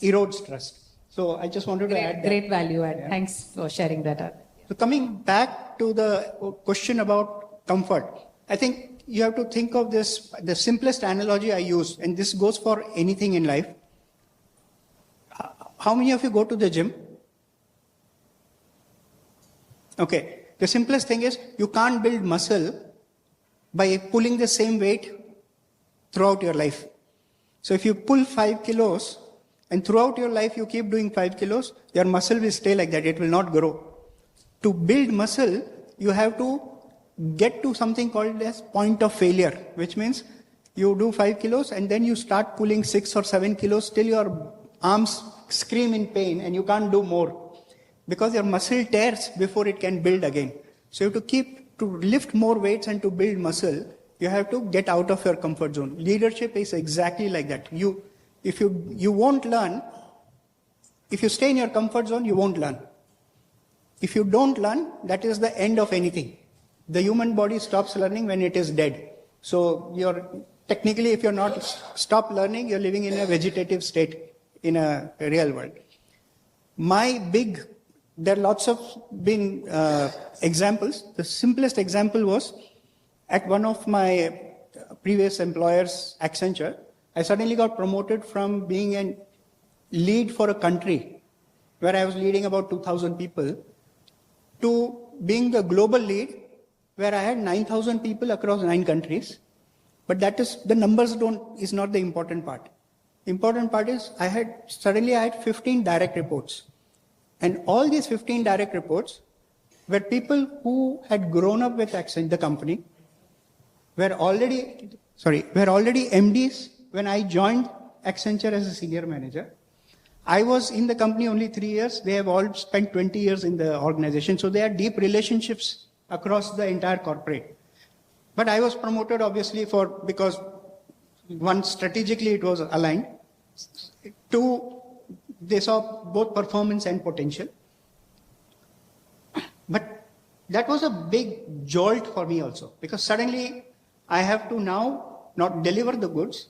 erodes trust. So I just wanted to add that. Great value add. Yeah. Thanks for sharing that. So coming back to the question about comfort, I think you have to think of this, the simplest analogy I use, and this goes for anything in life. How many of you go to the gym? Okay, the simplest thing is you can't build muscle by pulling the same weight throughout your life. So if you pull 5 kilos and throughout your life you keep doing 5 kilos, your muscle will stay like that, it will not grow. To build muscle, you have to get to something called as point of failure, which means you do 5 kilos and then you start pulling 6 or 7 kilos till your arms scream in pain and you can't do more because your muscle tears before it can build again. So you have to lift more weights and to build muscle, you have to get out of your comfort zone. Leadership is exactly like that. If you won't learn, if you stay in your comfort zone, you won't learn. If you don't learn, that is the end of anything. The human body stops learning when it is dead. So technically, if you're not stop learning, you're living in a vegetative state in a real world. There are lots of examples. The simplest example was at one of my previous employers, Accenture, I suddenly got promoted from being a lead for a country where I was leading about 2,000 people to being the global lead where I had 9,000 people across 9 countries. But the numbers is not the important part. Important part is I had 15 direct reports. And all these 15 direct reports were people who had grown up with Accenture, the company, were already MDs when I joined Accenture as a senior manager. I was in the company only 3 years. They have all spent 20 years in the organization. So they had deep relationships across the entire corporate. But I was promoted obviously because one, strategically it was aligned. Two, they saw both performance and potential. But that was a big jolt for me also, because suddenly I have to now not deliver the goods.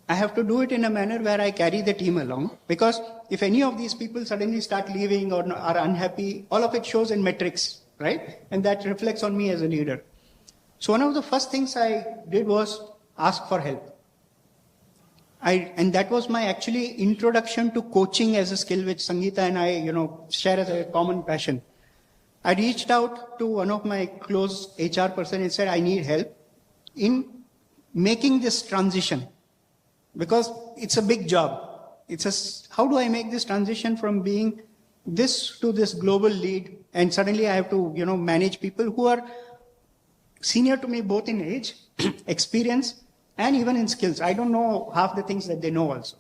I have to do it in a manner where I carry the team along, because if any of these people suddenly start leaving or are unhappy, all of it shows in metrics, right? And that reflects on me as a leader. So one of the first things I did was ask for help. And that was my actually introduction to coaching as a skill, which Sangeeta and I, share as a common passion. I reached out to one of my close HR person and said, I need help in making this transition, because it's a big job. How do I make this transition from being this to this global lead? And suddenly I have to, manage people who are senior to me, both in age, experience, and even in skills. I don't know half the things that they know also.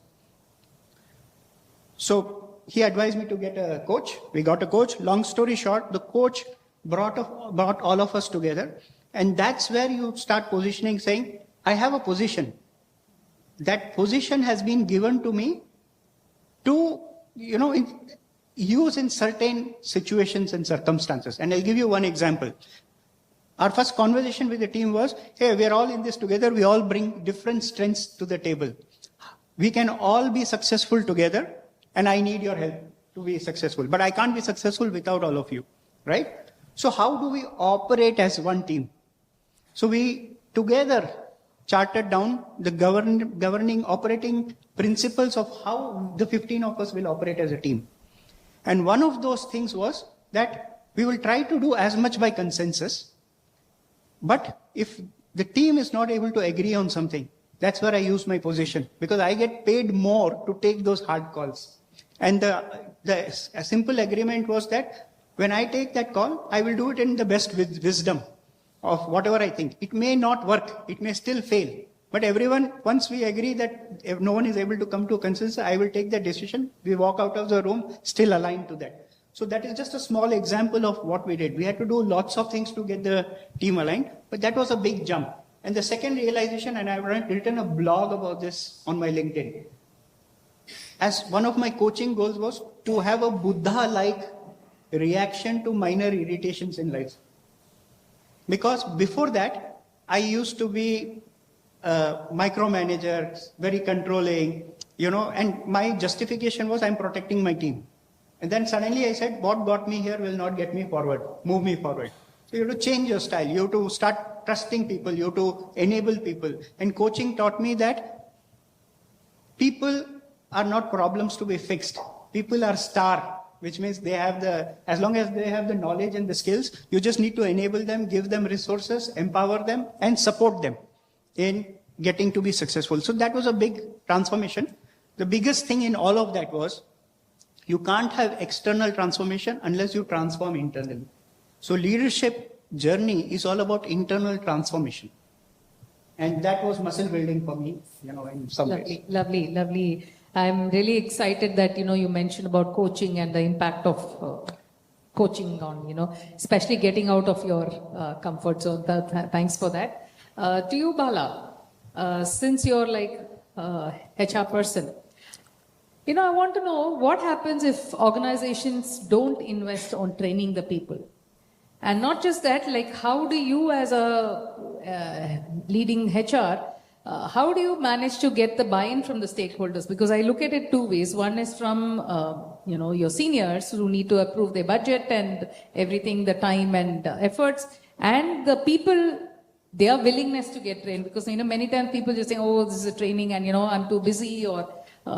So he advised me to get a coach. We got a coach. Long story short, the coach brought all of us together. And that's where you start positioning, saying, I have a position. That position has been given to me to, use in certain situations and circumstances. And I'll give you one example. Our first conversation with the team was, hey, we're all in this together. We all bring different strengths to the table. We can all be successful together, and I need your help to be successful. But I can't be successful without all of you, right? So how do we operate as one team? So we together charted down the governing operating principles of how the 15 of us will operate as a team. And one of those things was that we will try to do as much by consensus. But if the team is not able to agree on something, that's where I use my position, because I get paid more to take those hard calls. And a simple agreement was that when I take that call, I will do it in the best wisdom of whatever I think. It may not work, it may still fail. But everyone, once we agree that if no one is able to come to a consensus, I will take that decision. We walk out of the room still aligned to that. So that is just a small example of what we did. We had to do lots of things to get the team aligned, but that was a big jump. And the second realization, and I've written a blog about this on my LinkedIn, as one of my coaching goals was to have a Buddha-like reaction to minor irritations in life. Because before that, I used to be micromanager, very controlling, and my justification was I'm protecting my team. And then suddenly I said, what got me here will not get me forward, move me forward. So you have to change your style. You have to start trusting people. You have to enable people. And coaching taught me that people are not problems to be fixed. People are star, which means as long as they have the knowledge and the skills, you just need to enable them, give them resources, empower them, and support them in getting to be successful. So that was a big transformation. The biggest thing in all of that was you can't have external transformation unless you transform internally. So leadership journey is all about internal transformation. And that was muscle building for me, in some ways. Lovely. I'm really excited that, you mentioned about coaching and the impact of coaching on, especially getting out of your comfort zone. Thanks for that. To you, Bala, since you're like HR person, I want to know what happens if organizations don't invest on training the people. And not just that, like how do you as a leading HR, how do you manage to get the buy-in from the stakeholders? Because I look at it two ways. One is from, your seniors who need to approve their budget and everything, the time and efforts, and the people, their willingness to get trained. Because, many times people just say, oh, this is a training and, I'm too busy, or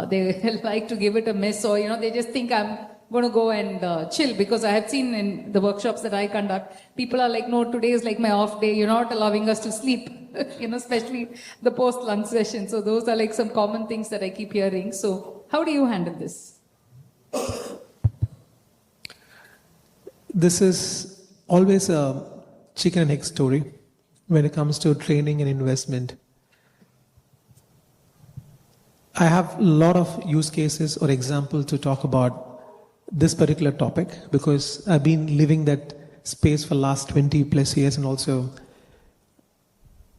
they like to give it a miss, or, they just think I'm going to go and chill. Because I have seen in the workshops that I conduct, people are like, no, today is like my off day. You're not allowing us to sleep, especially the post-lunch session. So those are like some common things that I keep hearing. So how do you handle this? This is always a chicken and egg story when it comes to training and investment. I have a lot of use cases or examples to talk about this particular topic because I've been living that space for the last 20 plus years, and also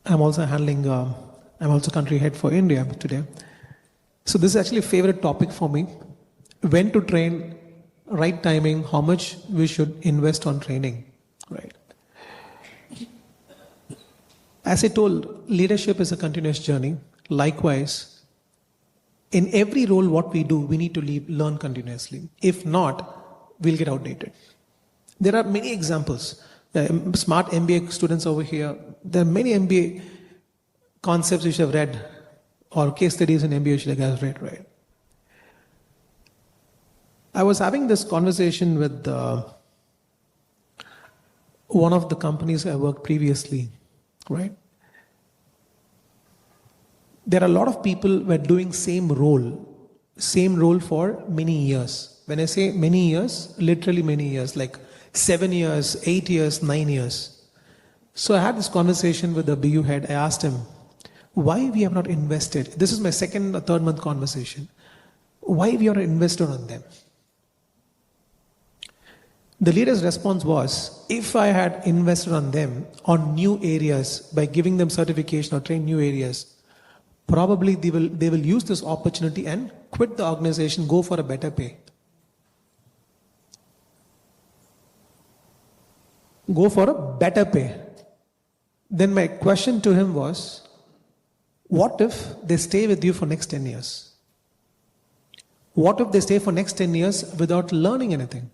I'm also I'm also country head for India today. So this is actually a favorite topic for me. When to train, right timing, how much we should invest on training, right? As I told, leadership is a continuous journey. Likewise, in every role what we do, we need to learn continuously. If not, we'll get outdated. There are many examples. Smart MBA students over here, there are many MBA concepts you should have read, or case studies in MBA you should have read, right? I was having this conversation with one of the companies I worked previously, right? There are a lot of people who were doing same role for many years. When I say many years, literally many years, like 7 years, 8 years, 9 years. So I had this conversation with the BU head. I asked him, why we have not invested? This is my second or third month conversation. Why we are not invested on them? The leader's response was, if I had invested on them on new areas by giving them certification or train new areas, probably they will use this opportunity and quit the organization, go for a better pay. Go for a better pay. Then my question to him was, what if they stay with you for next 10 years? What if they stay for next 10 years without learning anything?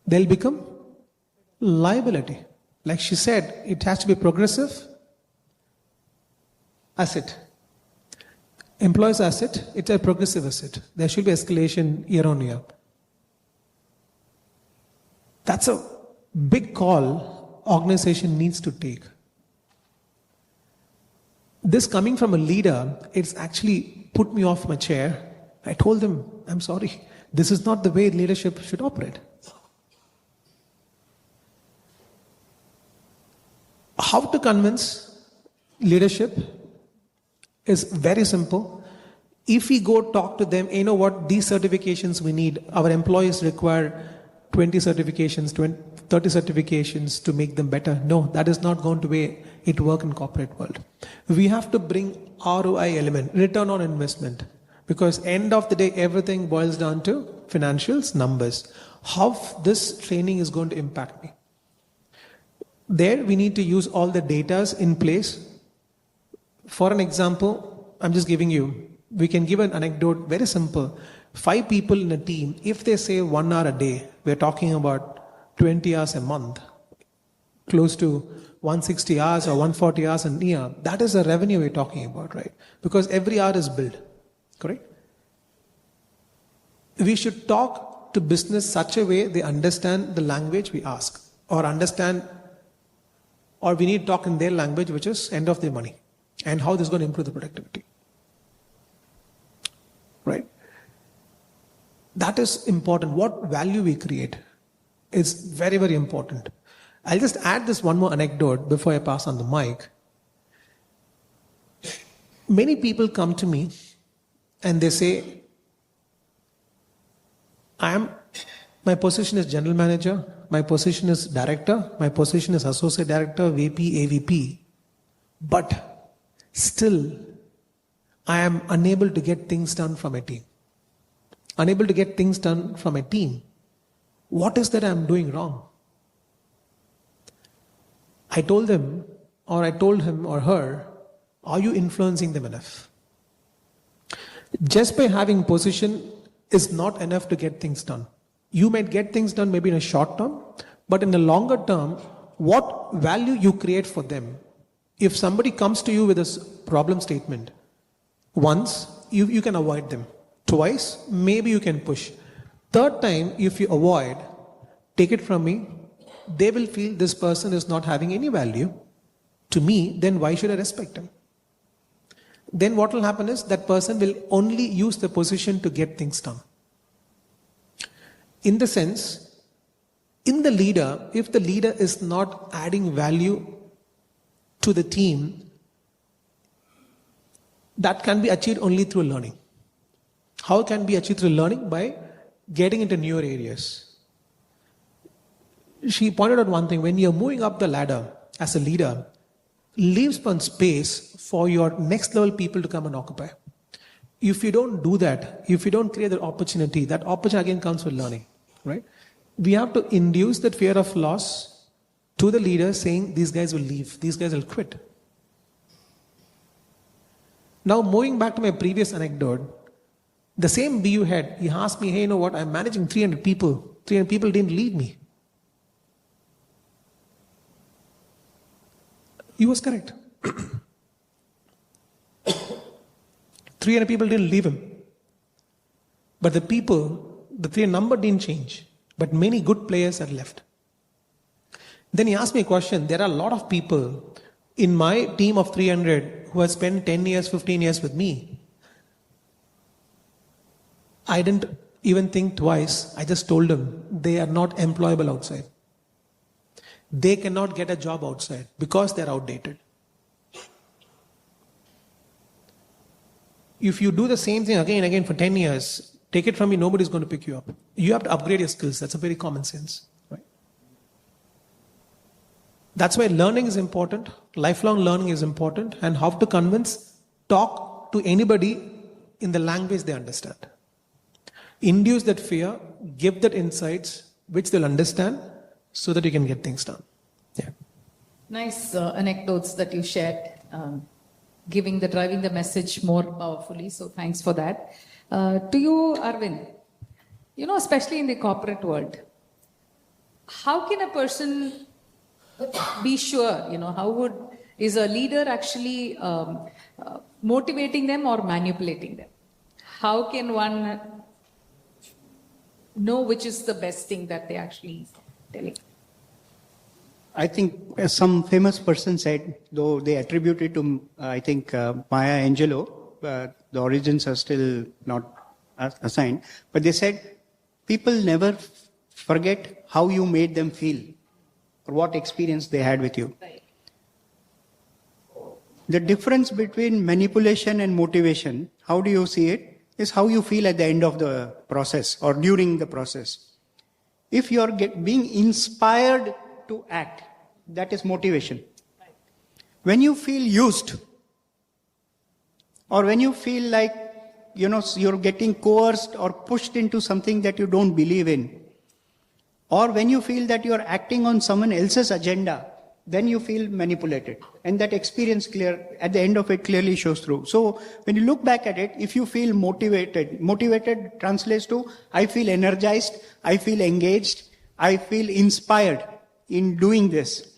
They'll become liability. Like she said, it has to be progressive asset. Employees asset, it's a progressive asset. There should be escalation year on year. That's a big call organization needs to take. This coming from a leader, it's actually put me off my chair. I told them, I'm sorry, this is not the way leadership should operate. How to convince leadership is very simple. If we go talk to them, you know what, these certifications we need, our employees require 20 certifications, 30 certifications to make them better. No, that is not going to be it work in corporate world. We have to bring ROI element, return on investment, because end of the day, everything boils down to financials, numbers. How this training is going to impact me. There we need to use all the data in place. For an example, I'm just giving you, we can give an anecdote, very simple. 5 people in a team, if they say 1 hour a day, we're talking about 20 hours a month, close to 160 hours or 140 hours a year. That is the revenue we're talking about, right? Because every hour is billed, correct? We should talk to business such a way they understand the language we ask, or we need to talk in their language, which is end of their money, and how this is going to improve the productivity, right? That is important. What value we create is very, very important. I'll just add this one more anecdote before I pass on the mic. Many people come to me and they say, my position is general manager, my position is director, my position is associate director, VP, AVP, but still I am unable to get things done from a team. Unable to get things done from a team. What is that I'm doing wrong? I told them, or I told him or her, are you influencing them enough? Just by having position is not enough to get things done. You might get things done maybe in a short term, but in the longer term, what value you create for them. If somebody comes to you with a problem statement, once, you can avoid them. Twice, maybe you can push. Third time, if you avoid, take it from me, they will feel this person is not having any value to me, then why should I respect him? Then what will happen is that person will only use the position to get things done. In the sense, in the leader, if the leader is not adding value to the team, that can be achieved only through learning. How can be achieved through learning? By getting into newer areas. She pointed out one thing, when you're moving up the ladder as a leader, leave some space for your next level people to come and occupy. If you don't do that, if you don't create that opportunity again comes with learning, right? We have to induce that fear of loss to the leader saying, these guys will leave, these guys will quit. Now moving back to my previous anecdote, the same BU head, he asked me, hey, you know what, I'm managing 300 people. 300 people didn't leave me. He was correct. 300 people didn't leave him. But the 300 number didn't change. But many good players had left. Then he asked me a question. There are a lot of people in my team of 300 who have spent 10 years, 15 years with me. I didn't even think twice. I just told them they are not employable outside. They cannot get a job outside because they're outdated. If you do the same thing again and again for 10 years, take it from me, nobody's going to pick you up. You have to upgrade your skills. That's a very common sense, right? That's why learning is important. Lifelong learning is important. And how to convince, talk to anybody in the language they understand. Induce that fear, give that insights, which they'll understand, so that you can get things done. Yeah. Nice anecdotes that you shared, driving the message more powerfully. So thanks for that. To you, Arvind, especially in the corporate world, how can a person be sure, is a leader actually motivating them or manipulating them? How can one know which is the best thing that they actually telling? I think some famous person said, though they attribute it to, Maya Angelou, the origins are still not assigned, but they said, people never forget how you made them feel or what experience they had with you. Right. The difference between manipulation and motivation, how do you see it, is how you feel at the end of the process or during the process. If you are being inspired to act, that is motivation. Right. When you feel used, or when you feel like, you're getting coerced or pushed into something that you don't believe in, or when you feel that you're acting on someone else's agenda, then you feel manipulated. And that experience at the end of it clearly shows through. So when you look back at it, if you feel motivated translates to, I feel energized, I feel engaged, I feel inspired in doing this,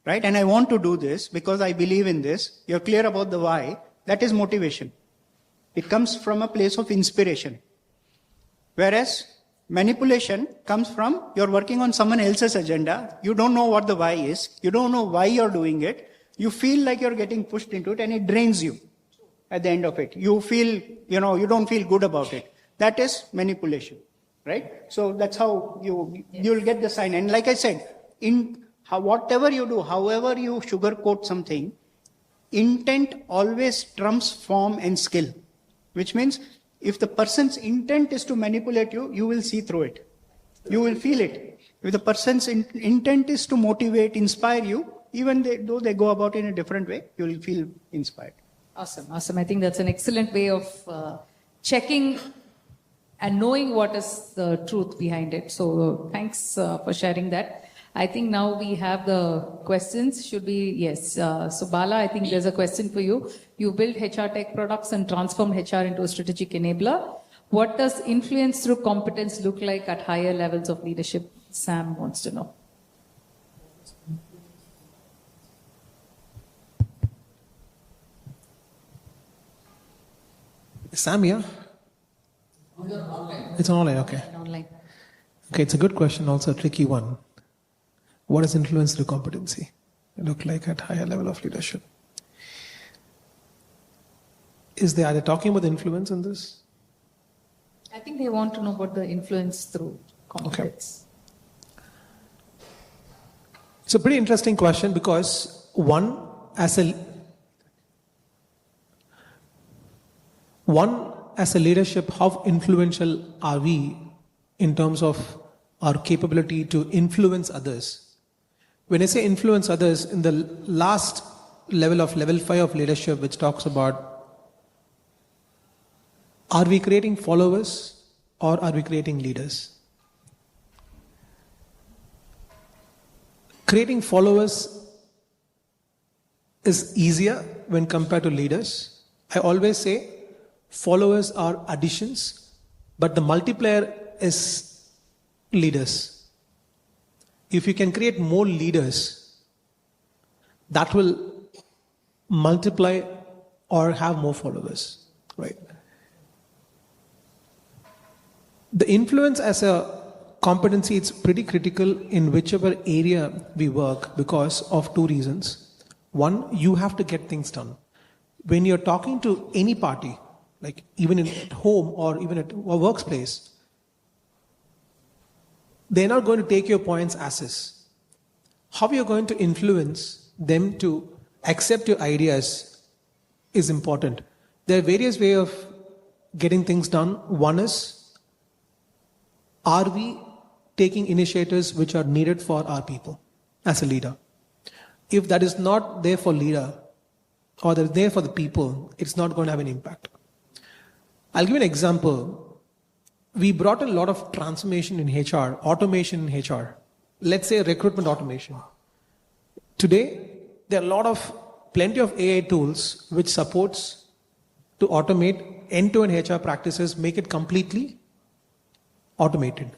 right? And I want to do this because I believe in this. You're clear about the why. That is motivation. It comes from a place of inspiration. Whereas manipulation comes from you're working on someone else's agenda. You don't know what the why is. You don't know why you're doing it. You feel like you're getting pushed into it and it drains you at the end of it. You feel, you don't feel good about it. That is manipulation, right? So that's how you'll get the sign. And like I said, whatever you do, however you sugarcoat something, intent always trumps form and skill, which means if the person's intent is to manipulate you, you will see through it. You will feel it. If the person's intent is to motivate, inspire you, even though they go about it in a different way, you will feel inspired. Awesome. I think that's an excellent way of checking and knowing what is the truth behind it. So thanks for sharing that. I think now we have the questions. Yes. So Bala, I think there's a question for you. You build HR tech products and transform HR into a strategic enabler. What does influence through competence look like at higher levels of leadership? Sam wants to know. Sam here? It's online, okay. Online. Okay, it's a good question, also a tricky one. What does influence through competency look like at higher level of leadership? Are they talking about the influence in this? I think they want to know about the influence through competence. Okay. It's a pretty interesting question because as a leadership, how influential are we in terms of our capability to influence others? When I say influence others, in the last level 5 of leadership, which talks about are we creating followers or are we creating leaders? Creating followers is easier when compared to leaders. I always say followers are additions, but the multiplier is leaders. If you can create more leaders, that will multiply or have more followers, right? The influence as a competency, it's pretty critical in whichever area we work because of 2 reasons. One, you have to get things done. When you're talking to any party, like even at home or even at a workplace, they're not going to take your points as is. How you're going to influence them to accept your ideas is important. There are various ways of getting things done. One is, are we taking initiatives which are needed for our people as a leader? If that is not there for leader or they're there for the people, it's not going to have an impact. I'll give you an example. We brought a lot of transformation in HR, automation in HR. Let's say recruitment automation. Today, there are plenty of AI tools which supports to automate end-to-end HR practices, make it completely automated.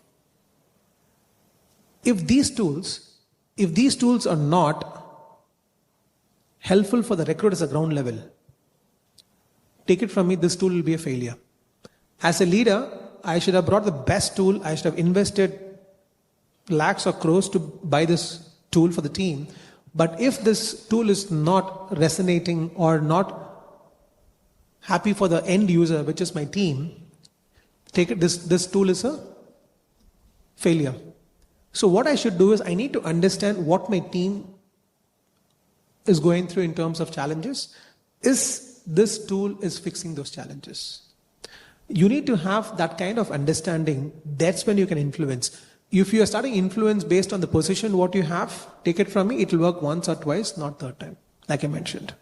If these tools are not helpful for the recruiters at ground level, take it from me, this tool will be a failure. As a leader, I should have brought the best tool. I should have invested lakhs or crores to buy this tool for the team. But if this tool is not resonating or not happy for the end user, which is my team, this tool is a failure. So what I should do is I need to understand what my team is going through in terms of challenges. Is this tool is fixing those challenges? You need to have that kind of understanding. That's when you can influence. If you are starting influence based on the position what you have, take it from me, it will work once or twice, not third time, like I mentioned.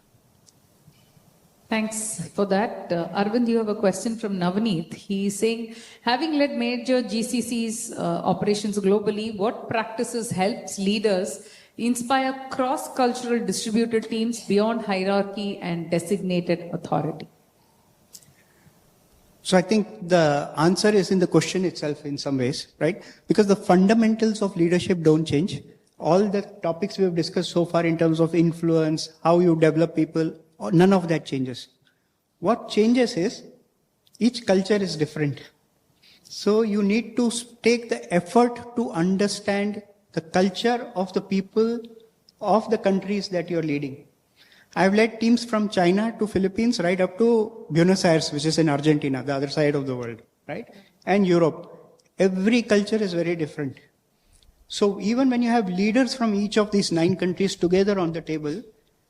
Thanks for that. Arvind, you have a question from Navneet. He's saying, having led major GCC's operations globally, what practices helps leaders inspire cross-cultural distributed teams beyond hierarchy and designated authority? So I think the answer is in the question itself in some ways, right? Because the fundamentals of leadership don't change. All the topics we have discussed so far in terms of influence, how you develop people, none of that changes. What changes is each culture is different. So you need to take the effort to understand the culture of the people of the countries that you're leading. I've led teams from China to Philippines right up to Buenos Aires, which is in Argentina, the other side of the world, right? And Europe. Every culture is very different. So even when you have leaders from each of these 9 countries together on the table,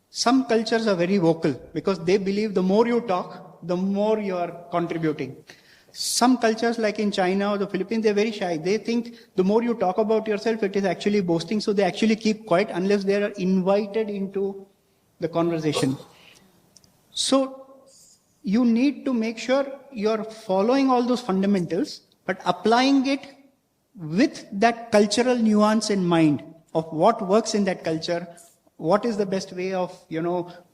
some cultures are very vocal because they believe the more you talk, the more you are contributing. Some cultures like in China or the Philippines, they're very shy. They think the more you talk about yourself, it is actually boasting. So they actually keep quiet unless they are invited into the conversation. So you need to make sure you're following all those fundamentals, but applying it with that cultural nuance in mind of what works in that culture, what is the best way of,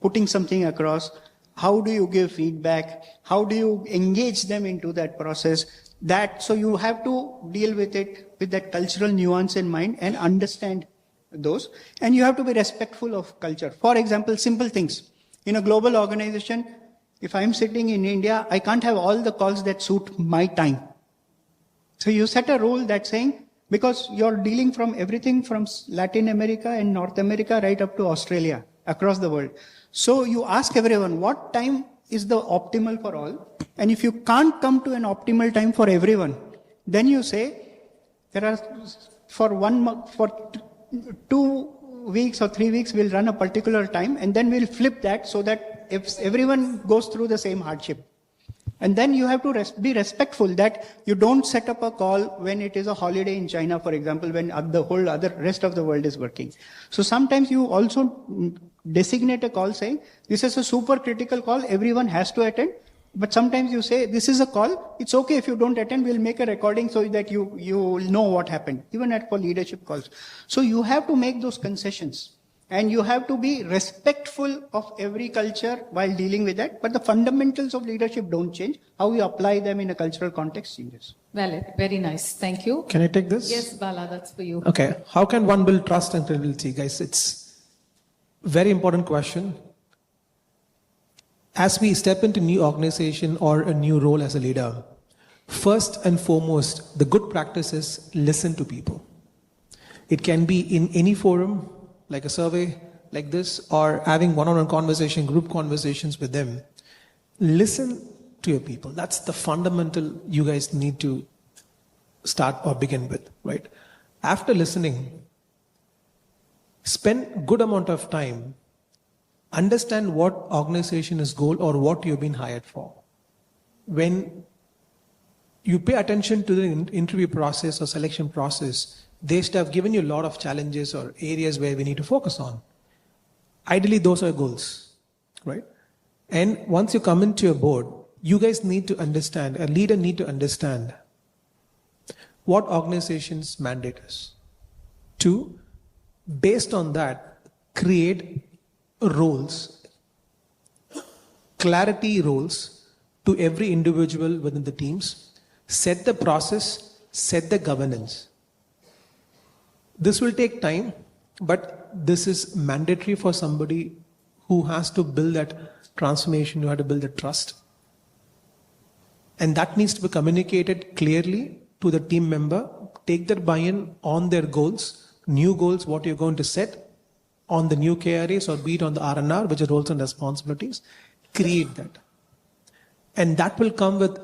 putting something across, how do you give feedback, how do you engage them into that process, so you have to deal with it with that cultural nuance in mind and understand those, and you have to be respectful of culture. For example, simple things. In a global organization, if I'm sitting in India, I can't have all the calls that suit my time. So you set a rule that's saying, because you're dealing from everything from Latin America and North America right up to Australia, across the world. So you ask everyone, what time is the optimal for all? And if you can't come to an optimal time for everyone, then you say, there are, for 2 weeks or 3 weeks, we'll run a particular time, and then we'll flip that so that if everyone goes through the same hardship. And then you have to be respectful that you don't set up a call when it is a holiday in China, for example, when the whole other rest of the world is working. So sometimes you also designate a call saying, this is a super critical call, everyone has to attend. But sometimes you say, this is a call, it's okay if you don't attend, we'll make a recording so that you know what happened, even for leadership calls. So you have to make those concessions. And you have to be respectful of every culture while dealing with that. But the fundamentals of leadership don't change. How you apply them in a cultural context changes. Valid. Very nice. Thank you. Can I take this? Yes, Bala, that's for you. Okay. How can one build trust and credibility, guys? It's a very important question. As we step into a new organization or a new role as a leader, first and foremost, the good practice is listen to people. It can be in any forum, like a survey like this, or having one-on-one conversation, group conversations with them. Listen to your people. That's the fundamental you guys need to start or begin with, right? After listening, spend good amount of time, understand what organization is goal or what you've been hired for. When you pay attention to the interview process or selection process, they should have given you a lot of challenges or areas where we need to focus on. Ideally, those are goals, right? And once you come into your board, you guys need to understand, a leader need to understand what organization's mandate is. 2, based on that, create roles, clarity roles to every individual within the teams, set the process, set the governance. This will take time, but this is mandatory for somebody who has to build that transformation, who has to build the trust. And that needs to be communicated clearly to the team member, take their buy-in on their goals, new goals, what you're going to set on the new KRAs or be it on the R&R, which are roles and responsibilities, create that. And that will come with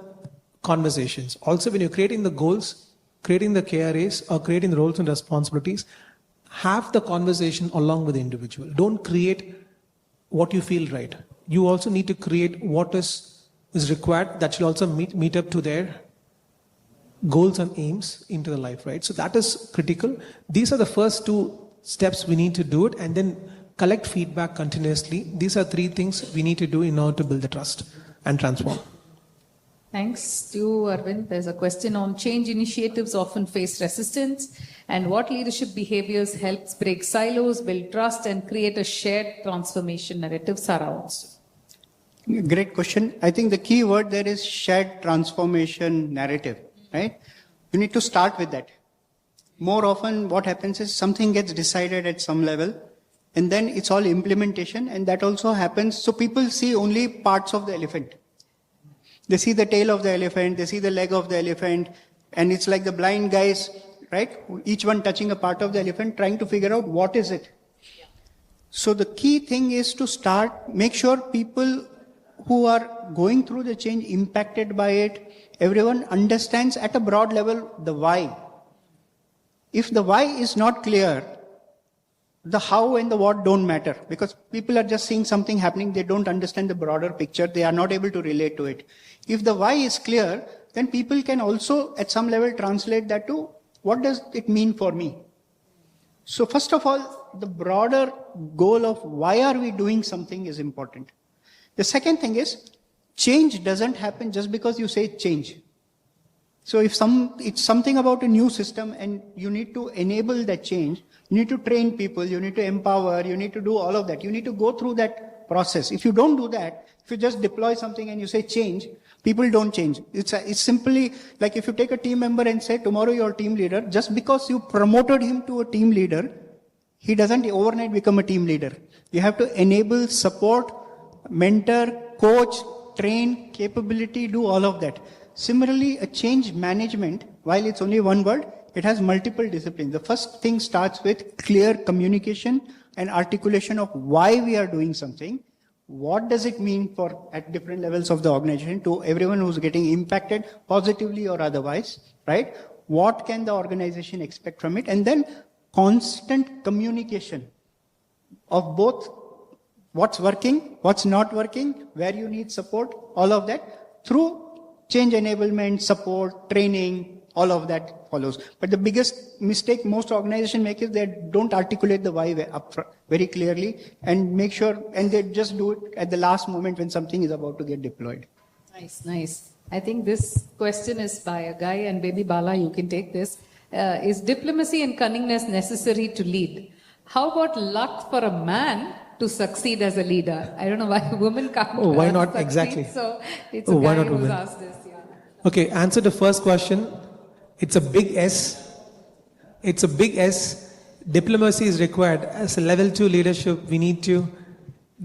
conversations. Also, when you're creating the goals, creating the KRAs or creating the roles and responsibilities, have the conversation along with the individual. Don't create what you feel right. You also need to create what is required that should also meet up to their goals and aims into the life, right? So that is critical. These are the first 2 steps we need to do it, and then collect feedback continuously. These are 3 things we need to do in order to build the trust and transform. Thanks to you, Arvind. There's a question on change initiatives often face resistance. And what leadership behaviors helps break silos, build trust, and create a shared transformation narrative surrounds? Great question. I think the key word there is shared transformation narrative, right? You need to start with that. More often what happens is something gets decided at some level and then it's all implementation, and that also happens. So people see only parts of the elephant. They see the tail of the elephant, they see the leg of the elephant, and it's like the blind guys, right? Each one touching a part of the elephant, trying to figure out what is it. So the key thing is to start, make sure people who are going through the change, impacted by it, everyone understands at a broad level the why. If the why is not clear, the how and the what don't matter, because people are just seeing something happening, they don't understand the broader picture, they are not able to relate to it. If the why is clear, then people can also at some level translate that to what does it mean for me. So first of all, the broader goal of why are we doing something is important. The second thing is, change doesn't happen just because you say change. So if it's something about a new system and you need to enable that change, you need to train people, you need to empower, you need to do all of that. You need to go through that process. If you don't do that, if you just deploy something and you say change, people don't change. It's simply like if you take a team member and say tomorrow you're a team leader, just because you promoted him to a team leader, he doesn't overnight become a team leader. You have to enable, support, mentor, coach, train, capability, do all of that. Similarly, a change management, while it's only one word, it has multiple disciplines. The first thing starts with clear communication and articulation of why we are doing something. What does it mean for at different levels of the organization to everyone who's getting impacted positively or otherwise, right? What can the organization expect from it? And then constant communication of both what's working, what's not working, where you need support, all of that through change enablement, support, training, all of that follows. But the biggest mistake most organizations make is they don't articulate the why up front very clearly and make sure, and they just do it at the last moment when something is about to get deployed. Nice, nice. I think this question is by a guy, and Baby Bala, you can take this. Is diplomacy and cunningness necessary to lead? How about luck for a man to succeed as a leader? I don't know why women can't. Oh, why not? Succeed, Exactly. So it's a guy why not who's women? asked this. Yeah. Okay, answer the first question. It's a big S. It's a big S. Diplomacy is required. As a level 2 leadership, we need to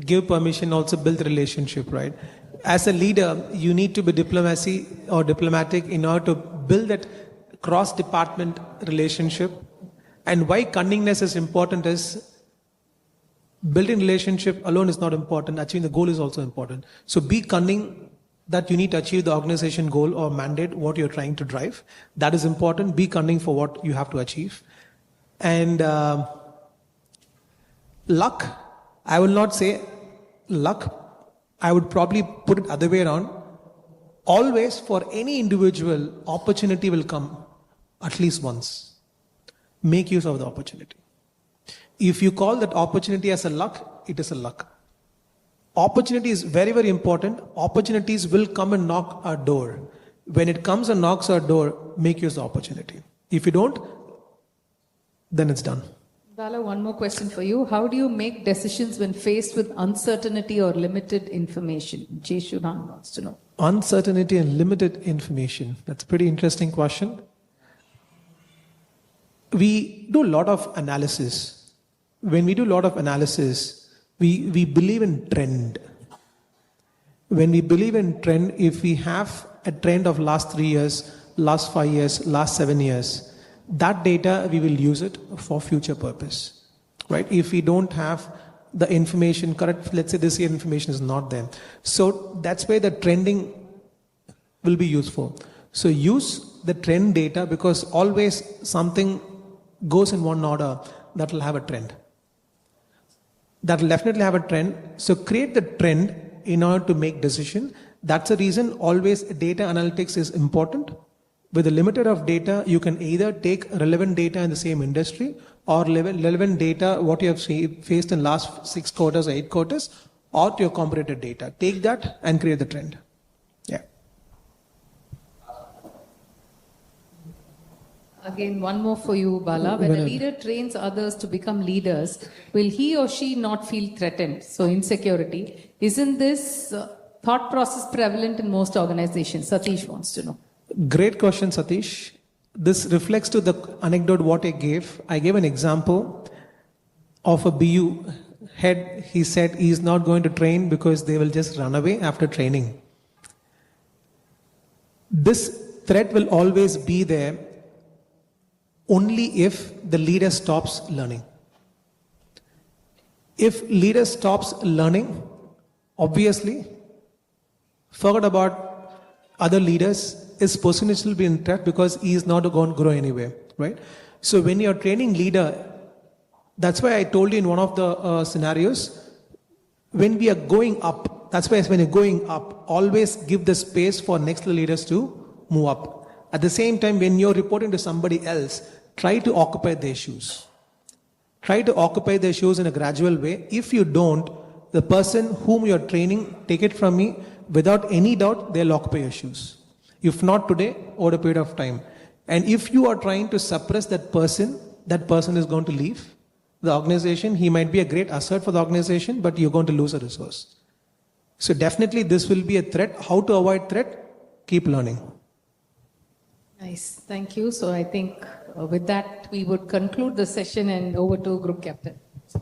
give permission, also build relationship, right? As a leader, you need to be diplomatic in order to build that cross-department relationship. And why cunningness is important is building relationship alone is not important. Achieving the goal is also important. So be cunning that you need to achieve the organization goal or mandate, what you're trying to drive. That is important. Be cunning for what you have to achieve. And luck, I will not say luck. I would probably put it other way around. Always for any individual, opportunity will come at least once. Make use of the opportunity. If you call that opportunity as a luck, it is a luck. Opportunity is very, very important. Opportunities will come and knock our door. When it comes and knocks our door, make use of the opportunity. If you don't, then it's done. Bala, one more question for you. How do you make decisions when faced with uncertainty or limited information? Jay Shunan wants to know. Uncertainty and limited information. That's a pretty interesting question. We do a lot of analysis. When we do a lot of analysis, we believe in trend. When we believe in trend, if we have a trend of last 3 years, last 5 years, last 7 years, that data, we will use it for future purpose, right? If we don't have the information correct, let's say this year information is not there. So that's where the trending will be useful. So use the trend data, because always something goes in one order, that will have a trend. That will definitely have a trend. So create the trend in order to make decision. That's the reason always data analytics is important. With a limited of data, you can either take relevant data in the same industry or relevant data, what you have faced in last 6 quarters or 8 quarters, or to your comparative data. Take that and create the trend. Yeah. Again, one more for you, Bala. When a leader trains others to become leaders, will he or she not feel threatened? So, insecurity. Isn't this thought process prevalent in most organizations? Satish wants to know. Great question, Satish. This reflects to the anecdote what I gave. I gave an example of a BU head. He said he is not going to train because they will just run away after training. This threat will always be there only if the leader stops learning. If leader stops learning, obviously, forget about other leaders, his position will be in threat because he is not going to grow anywhere, right? So when you're training leader, that's why I told you in one of the scenarios, when we are going up, that's why when you're going up, always give the space for next leaders to move up. At the same time, when you're reporting to somebody else, try to occupy their shoes. Try to occupy their shoes in a gradual way. If you don't, the person whom you're training, take it from me, without any doubt, they'll occupy your shoes. If not today, over a period of time. And if you are trying to suppress that person is going to leave the organization. He might be a great asset for the organization, but you're going to lose a resource. So definitely this will be a threat. How to avoid threat? Keep learning. Nice. Thank you. So I think with that, we would conclude the session and over to Group Captain.